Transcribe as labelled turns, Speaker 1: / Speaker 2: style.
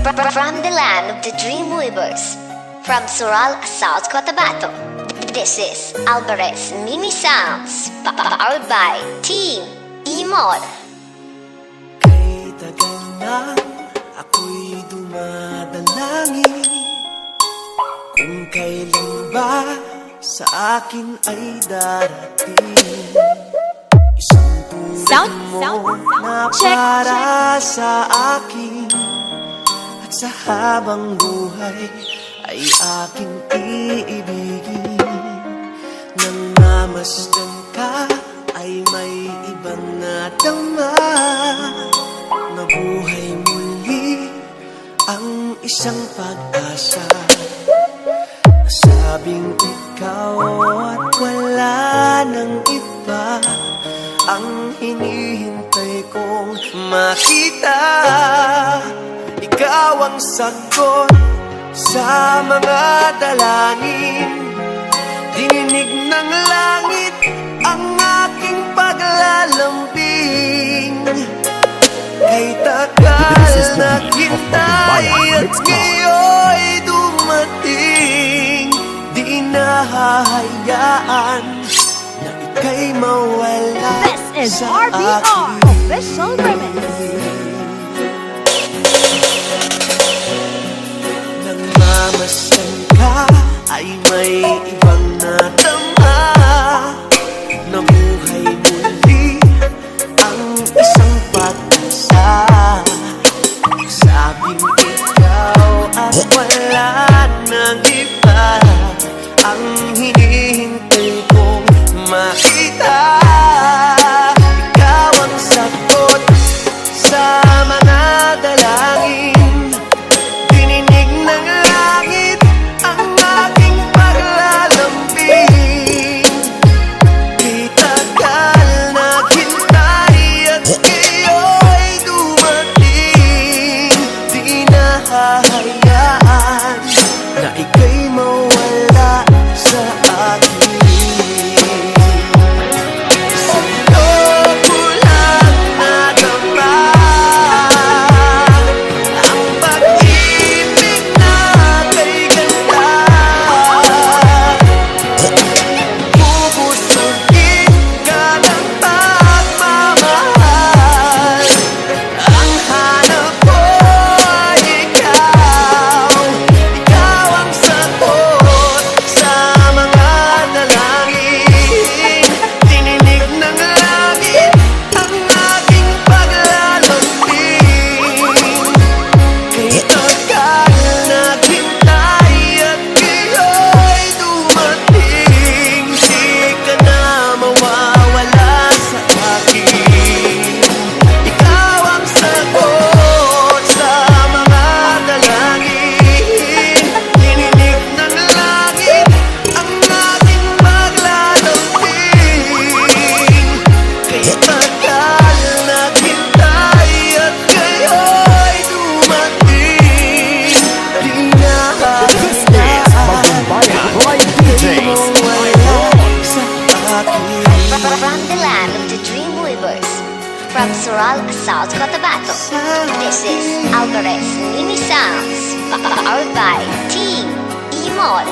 Speaker 1: From the land of the Dreamweavers, from Sural, South Cotabato, this is Alvarez Mini Sounds, powered by Team Imol.
Speaker 2: Kay tagal na ako'y dumadalangin kung kailan ba sa akin ay darating isang tulad mo na para sa akin. At sa habang buhay ay aking iibigin. Nang mamasdan ka ay may ibang nadama. Nabuhay muli ang isang pag-asa. Nasabing ikaw at wala nang iba ang hinihintay kong makita. Ikaw ang sagot sa mga dalangin. Dininig ng langit ang aking paglalambing. Kay tagal naghintay at ngayon'y dumating. Di nahahayaan na ika'y mawala.
Speaker 3: This is
Speaker 2: sa
Speaker 3: RBR
Speaker 2: akin.
Speaker 3: Official Remix.
Speaker 2: Nang mamasdan ka ay may ibang nadama. Nabuhay muli ang isang pag-asa. Sabing ikaw at wala nang iba ang hinihintay kong makita. Ikaw ang sagot sa mga dalangin. Dininig ng langit ang aking paglalambing. Di tagal naghintay at ngayon'y dumating. Di nahahayaan na ika'y mawala sa akin.
Speaker 1: From the land of the Dreamweavers, from Sural, South Cotabato, this is Alvarez Mini Sounds, powered by Team Imol.